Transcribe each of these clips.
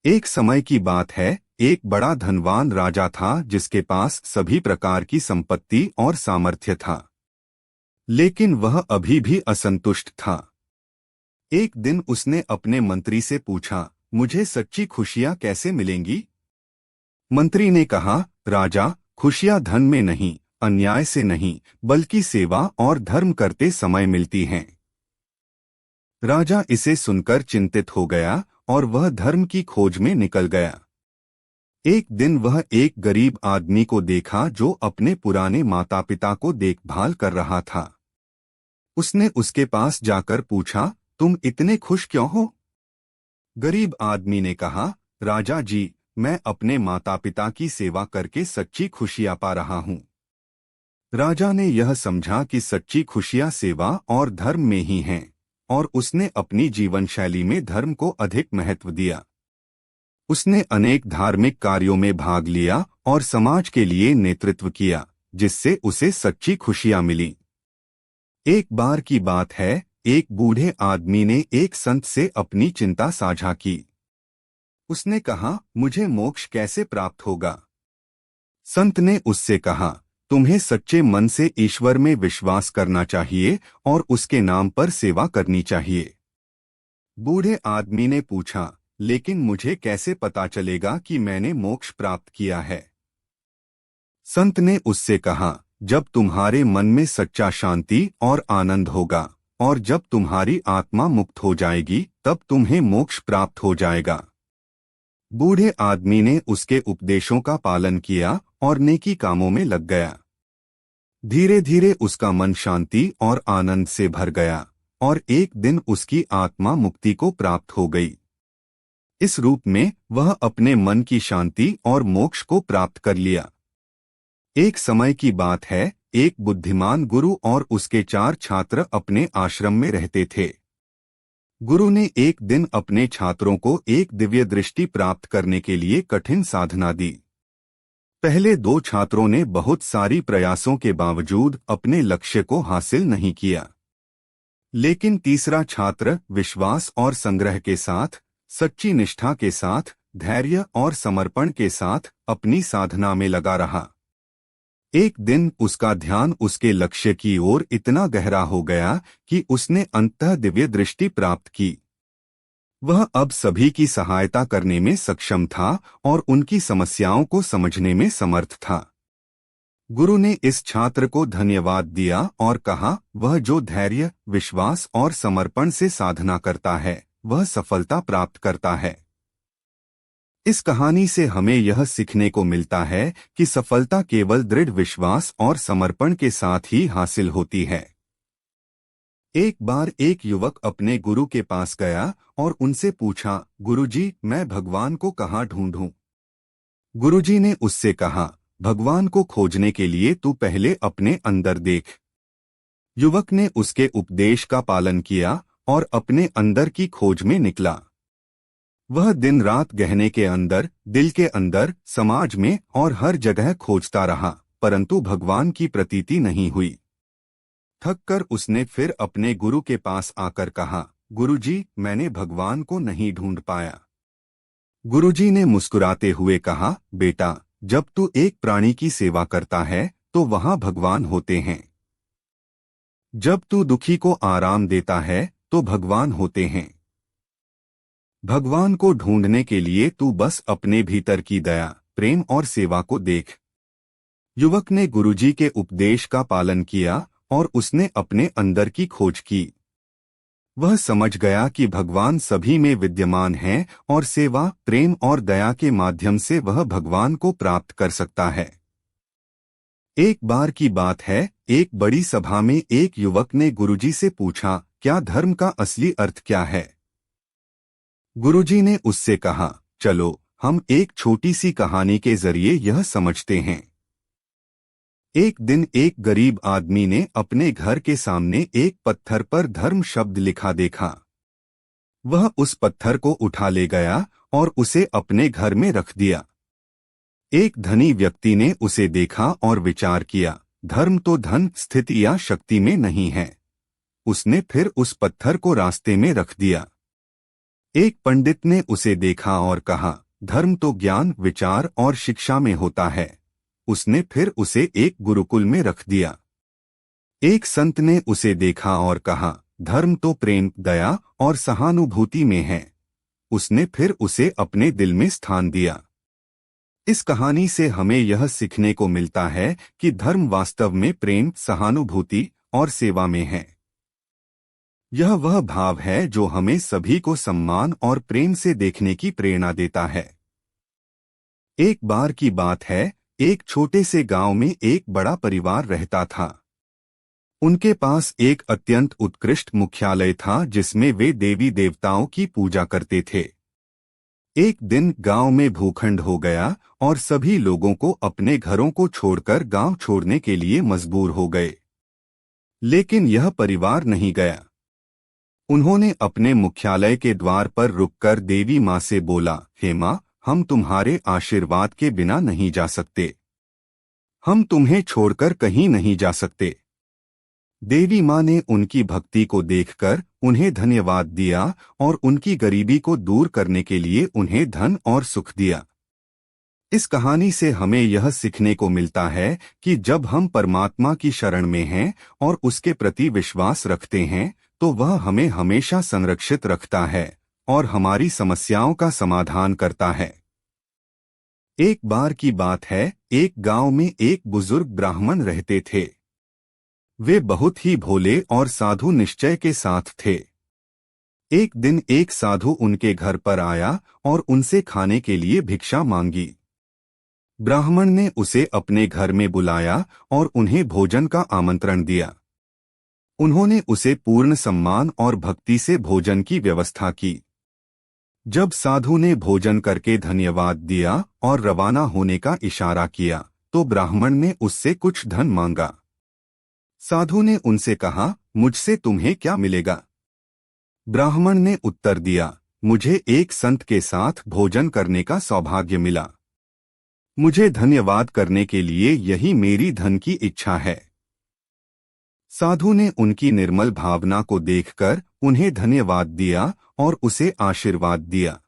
एक समय की बात है। एक बड़ा धनवान राजा था जिसके पास सभी प्रकार की संपत्ति और सामर्थ्य था। लेकिन वह अभी भी असंतुष्ट था। एक दिन उसने अपने मंत्री से पूछा, मुझे सच्ची खुशियां कैसे मिलेंगी? मंत्री ने कहा, राजा, खुशियां धन में नहीं, अन्याय से नहीं, बल्कि सेवा और धर्म करते समय मिलती हैं। राजा इसे सुनकर चिंतित हो गया और वह धर्म की खोज में निकल गया। एक दिन वह एक गरीब आदमी को देखा जो अपने पुराने माता पिता को देखभाल कर रहा था। उसने उसके पास जाकर पूछा, तुम इतने खुश क्यों हो? गरीब आदमी ने कहा, राजा जी, मैं अपने माता पिता की सेवा करके सच्ची खुशियां पा रहा हूँ। राजा ने यह समझा कि सच्ची खुशियां सेवा और धर्म में ही हैं, और उसने अपनी जीवन शैली में धर्म को अधिक महत्व दिया। उसने अनेक धार्मिक कार्यों में भाग लिया और समाज के लिए नेतृत्व किया, जिससे उसे सच्ची खुशियां मिली। एक बार की बात है, एक बूढ़े आदमी ने एक संत से अपनी चिंता साझा की। उसने कहा, मुझे मोक्ष कैसे प्राप्त होगा? संत ने उससे कहा, तुम्हें सच्चे मन से ईश्वर में विश्वास करना चाहिए और उसके नाम पर सेवा करनी चाहिए। बूढ़े आदमी ने पूछा, लेकिन मुझे कैसे पता चलेगा कि मैंने मोक्ष प्राप्त किया है? संत ने उससे कहा, जब तुम्हारे मन में सच्चा शांति और आनंद होगा और जब तुम्हारी आत्मा मुक्त हो जाएगी, तब तुम्हें मोक्ष प्राप्त हो जाएगा। बूढ़े आदमी ने उसके उपदेशों का पालन किया और नेकी कामों में लग गया। धीरे धीरे उसका मन शांति और आनंद से भर गया और एक दिन उसकी आत्मा मुक्ति को प्राप्त हो गई। इस रूप में वह अपने मन की शांति और मोक्ष को प्राप्त कर लिया। एक समय की बात है, एक बुद्धिमान गुरु और उसके 4 छात्र अपने आश्रम में रहते थे। गुरु ने एक दिन अपने छात्रों को एक दिव्य दृष्टि प्राप्त करने के लिए कठिन साधना दी। पहले 2 छात्रों ने बहुत सारी प्रयासों के बावजूद अपने लक्ष्य को हासिल नहीं किया। लेकिन तीसरा छात्र विश्वास और संग्रह के साथ, सच्ची निष्ठा के साथ, धैर्य और समर्पण के साथ अपनी साधना में लगा रहा। एक दिन उसका ध्यान उसके लक्ष्य की ओर इतना गहरा हो गया कि उसने अंततः दिव्य दृष्टि प्राप्त की। वह अब सभी की सहायता करने में सक्षम था और उनकी समस्याओं को समझने में समर्थ था। गुरु ने इस छात्र को धन्यवाद दिया और कहा, वह जो धैर्य, विश्वास और समर्पण से साधना करता है, वह सफलता प्राप्त करता है। इस कहानी से हमें यह सीखने को मिलता है कि सफलता केवल दृढ़ विश्वास और समर्पण के साथ ही हासिल होती है। एक बार एक युवक अपने गुरु के पास गया और उनसे पूछा, गुरुजी, मैं भगवान को कहाँ ढूंढूं? गुरुजी ने उससे कहा, भगवान को खोजने के लिए तू पहले अपने अंदर देख। युवक ने उसके उपदेश का पालन किया और अपने अंदर की खोज में निकला। वह दिन रात गहने के अंदर, दिल के अंदर, समाज में और हर जगह खोजता रहा, परंतु भगवान की प्रतीति नहीं हुई। थक कर उसने फिर अपने गुरु के पास आकर कहा, गुरुजी, मैंने भगवान को नहीं ढूंढ पाया। गुरुजी ने मुस्कुराते हुए कहा, बेटा, जब तू एक प्राणी की सेवा करता है तो वहां भगवान होते हैं। जब तू दुखी को आराम देता है तो भगवान होते हैं। भगवान को ढूंढने के लिए तू बस अपने भीतर की दया, प्रेम और सेवा को देख। युवक ने गुरुजी के उपदेश का पालन किया और उसने अपने अंदर की खोज की। वह समझ गया कि भगवान सभी में विद्यमान हैं और सेवा, प्रेम और दया के माध्यम से वह भगवान को प्राप्त कर सकता है। एक बार की बात है, एक बड़ी सभा में एक युवक ने गुरुजी से पूछा, क्या धर्म का असली अर्थ क्या है? गुरुजी ने उससे कहा, चलो हम एक छोटी सी कहानी के जरिए यह समझते हैं। एक दिन एक गरीब आदमी ने अपने घर के सामने एक पत्थर पर धर्म शब्द लिखा देखा। वह उस पत्थर को उठा ले गया और उसे अपने घर में रख दिया। एक धनी व्यक्ति ने उसे देखा और विचार किया, धर्म तो धन, स्थिति या शक्ति में नहीं है। उसने फिर उस पत्थर को रास्ते में रख दिया। एक पंडित ने उसे देखा और कहा, धर्म तो ज्ञान, विचार और शिक्षा में होता है। उसने फिर उसे एक गुरुकुल में रख दिया। एक संत ने उसे देखा और कहा, धर्म तो प्रेम, दया और सहानुभूति में है। उसने फिर उसे अपने दिल में स्थान दिया। इस कहानी से हमें यह सीखने को मिलता है कि धर्म वास्तव में प्रेम, सहानुभूति और सेवा में है। यह वह भाव है जो हमें सभी को सम्मान और प्रेम से देखने की प्रेरणा देता है। एक बार की बात है, एक छोटे से गांव में एक बड़ा परिवार रहता था। उनके पास एक अत्यंत उत्कृष्ट मुख्यालय था जिसमें वे देवी देवताओं की पूजा करते थे। एक दिन गांव में भूखंड हो गया और सभी लोगों को अपने घरों को छोड़कर गांव छोड़ने के लिए मजबूर हो गए। लेकिन यह परिवार नहीं गया। उन्होंने अपने मुख्यालय के द्वार पर रुककर देवी माँ से बोला, हे माँ, हम तुम्हारे आशीर्वाद के बिना नहीं जा सकते। हम तुम्हें छोड़कर कहीं नहीं जा सकते। देवी माँ ने उनकी भक्ति को देखकर उन्हें धन्यवाद दिया और उनकी गरीबी को दूर करने के लिए उन्हें धन और सुख दिया। इस कहानी से हमें यह सीखने को मिलता है कि जब हम परमात्मा की शरण में हैं और उसके प्रति विश्वास रखते हैं तो वह हमें हमेशा संरक्षित रखता है और हमारी समस्याओं का समाधान करता है। एक बार की बात है, एक गांव में एक बुजुर्ग ब्राह्मण रहते थे। वे बहुत ही भोले और साधु निश्चय के साथ थे। एक दिन एक साधु उनके घर पर आया और उनसे खाने के लिए भिक्षा मांगी। ब्राह्मण ने उसे अपने घर में बुलाया और उन्हें भोजन का आमंत्रण दिया। उन्होंने उसे पूर्ण सम्मान और भक्ति से भोजन की व्यवस्था की। जब साधु ने भोजन करके धन्यवाद दिया और रवाना होने का इशारा किया तो ब्राह्मण ने उससे कुछ धन मांगा। साधु ने उनसे कहा, मुझसे तुम्हें क्या मिलेगा? ब्राह्मण ने उत्तर दिया, मुझे एक संत के साथ भोजन करने का सौभाग्य मिला। मुझे धन्यवाद करने के लिए यही मेरी धन की इच्छा है। साधु ने उनकी निर्मल भावना को देखकर उन्हें धन्यवाद दिया और उसे आशीर्वाद दिया।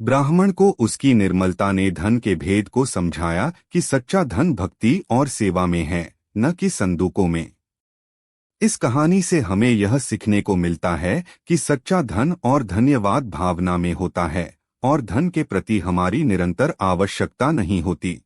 ब्राह्मण को उसकी निर्मलता ने धन के भेद को समझाया कि सच्चा धन भक्ति और सेवा में है, न कि संदूकों में। इस कहानी से हमें यह सीखने को मिलता है कि सच्चा धन और धन्यवाद भावना में होता है और धन के प्रति हमारी निरंतर आवश्यकता नहीं होती।